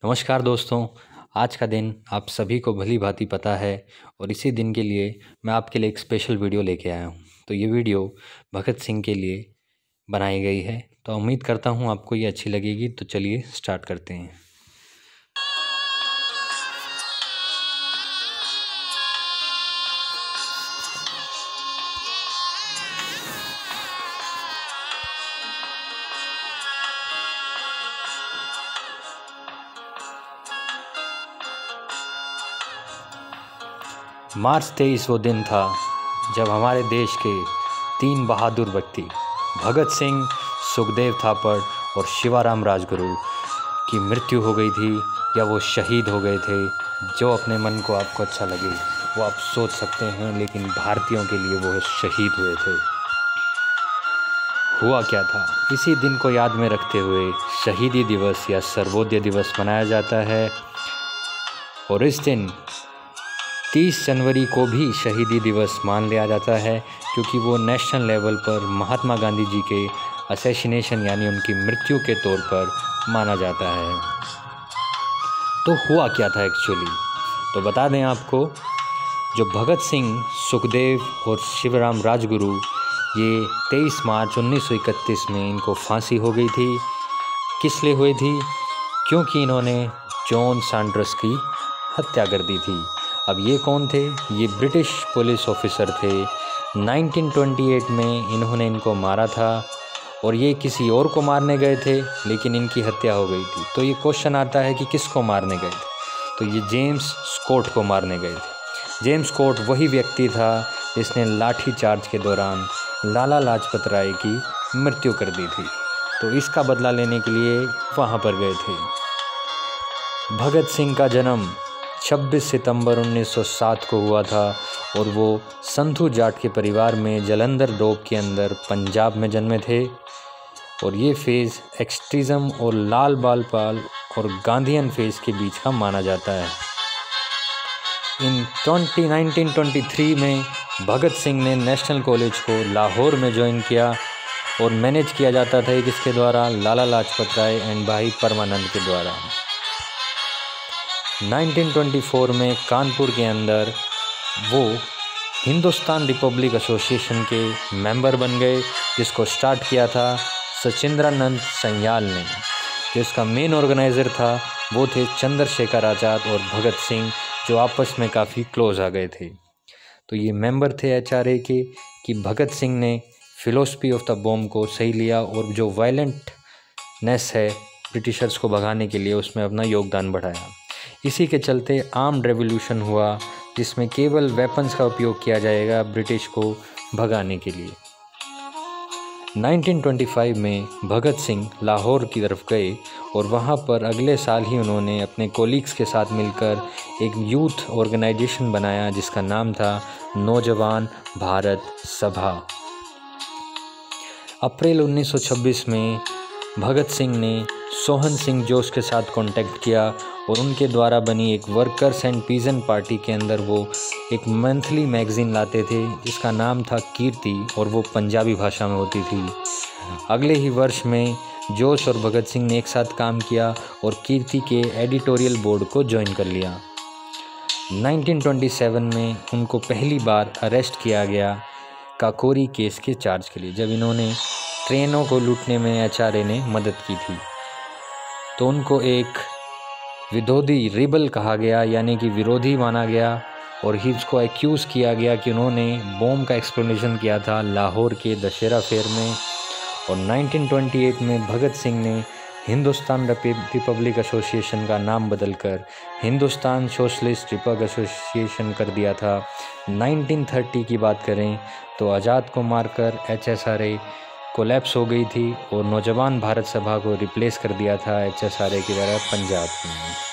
नमस्कार दोस्तों। आज का दिन आप सभी को भली भांति पता है और इसी दिन के लिए मैं आपके लिए एक स्पेशल वीडियो लेके आया हूँ। तो ये वीडियो भगत सिंह के लिए बनाई गई है। तो उम्मीद करता हूँ आपको ये अच्छी लगेगी। तो चलिए स्टार्ट करते हैं। मार्च 23 वो दिन था जब हमारे देश के 3 बहादुर व्यक्ति भगत सिंह, सुखदेव थापड़ और शिवाराम राजगुरु की मृत्यु हो गई थी या वो शहीद हो गए थे। जो अपने मन को आपको अच्छा लगे वो आप सोच सकते हैं, लेकिन भारतीयों के लिए वो शहीद हुए थे। हुआ क्या था, इसी दिन को याद में रखते हुए शहीदी दिवस या सर्वोदय दिवस मनाया जाता है। और इस दिन 30 जनवरी को भी शहीदी दिवस मान लिया जाता है, क्योंकि वो नेशनल लेवल पर महात्मा गांधी जी के असैसिनेशन यानी उनकी मृत्यु के तौर पर माना जाता है। तो हुआ क्या था एक्चुअली, तो बता दें आपको। जो भगत सिंह, सुखदेव और शिवराम राजगुरु, ये 23 मार्च 1931 में इनको फांसी हो गई थी। किस लिए हुई थी? क्योंकि इन्होंने जॉन सैंडर्स की हत्या कर दी थी। अब ये कौन थे? ये ब्रिटिश पुलिस ऑफिसर थे। 1928 में इन्होंने इनको मारा था और ये किसी और को मारने गए थे, लेकिन इनकी हत्या हो गई थी। तो ये क्वेश्चन आता है कि किसको मारने गए थे? तो ये जेम्स स्कॉट को मारने गए थे। जेम्स स्कॉट वही व्यक्ति था जिसने लाठी चार्ज के दौरान लाला लाजपत राय की मृत्यु कर दी थी। तो इसका बदला लेने के लिए वहाँ पर गए थे। भगत सिंह का जन्म 26 सितंबर 1907 को हुआ था और वो संधू जाट के परिवार में जलंधर डोब के अंदर पंजाब में जन्मे थे। और ये फेज़ एक्सट्रीज़म और लाल बाल पाल और गांधीयन फेज़ के बीच का माना जाता है। इन 1923 में भगत सिंह ने नेशनल कॉलेज को लाहौर में ज्वाइन किया और मैनेज किया जाता था किसके द्वारा? लाला लाजपत राय एंड भाई परमानंद के द्वारा। 1924 में कानपुर के अंदर वो हिंदुस्तान रिपब्लिक एसोसिएशन के मेंबर बन गए, जिसको स्टार्ट किया था सचिंद्रानंद सन्याल ने। जिसका मेन ऑर्गेनाइज़र था वो थे चंद्रशेखर आज़ाद और भगत सिंह, जो आपस में काफ़ी क्लोज आ गए थे। तो ये मेंबर थे HRA के कि भगत सिंह ने फिलोसफी ऑफ द बॉम्ब को सही लिया और जो वायलेंटनेस है ब्रिटिशर्स को भगाने के लिए उसमें अपना योगदान बढ़ाया। इसी के चलते आर्म्ड रेवोल्यूशन हुआ, जिसमें केवल वेपन्स का उपयोग किया जाएगा ब्रिटिश को भगाने के लिए। 1925 में भगत सिंह लाहौर की तरफ गए और वहाँ पर अगले साल ही उन्होंने अपने कोलीग्स के साथ मिलकर एक यूथ ऑर्गेनाइजेशन बनाया, जिसका नाम था नौजवान भारत सभा। अप्रैल 1926 में भगत सिंह ने सोहन सिंह जोश के साथ कांटेक्ट किया और उनके द्वारा बनी एक वर्कर्स एंड पीजेंट पार्टी के अंदर वो एक मंथली मैगज़ीन लाते थे, जिसका नाम था कीर्ति, और वो पंजाबी भाषा में होती थी। अगले ही वर्ष में जोश और भगत सिंह ने एक साथ काम किया और कीर्ति के एडिटोरियल बोर्ड को ज्वाइन कर लिया। 1927 में उनको पहली बार अरेस्ट किया गया काकोरी केस के चार्ज के लिए, जब इन्होंने ट्रेनों को लूटने में HRA ने मदद की थी। तो उनको एक विरोधी रिबल कहा गया, यानी कि विरोधी माना गया, और ही उसको एक्यूज़ किया गया कि उन्होंने बॉम्ब का एक्सप्लोनेशन किया था लाहौर के दशहरा फेयर में। और 1928 में भगत सिंह ने हिंदुस्तान रिपब्लिक एसोसिएशन का नाम बदलकर हिंदुस्तान सोशलिस्ट रिपब्लिक एसोसिएशन कर दिया था। 1930 की बात करें तो आज़ाद को मारकर HSRA कोलैप्स हो गई थी और नौजवान भारत सभा को रिप्लेस कर दिया था HSRA की तरह पंजाब में।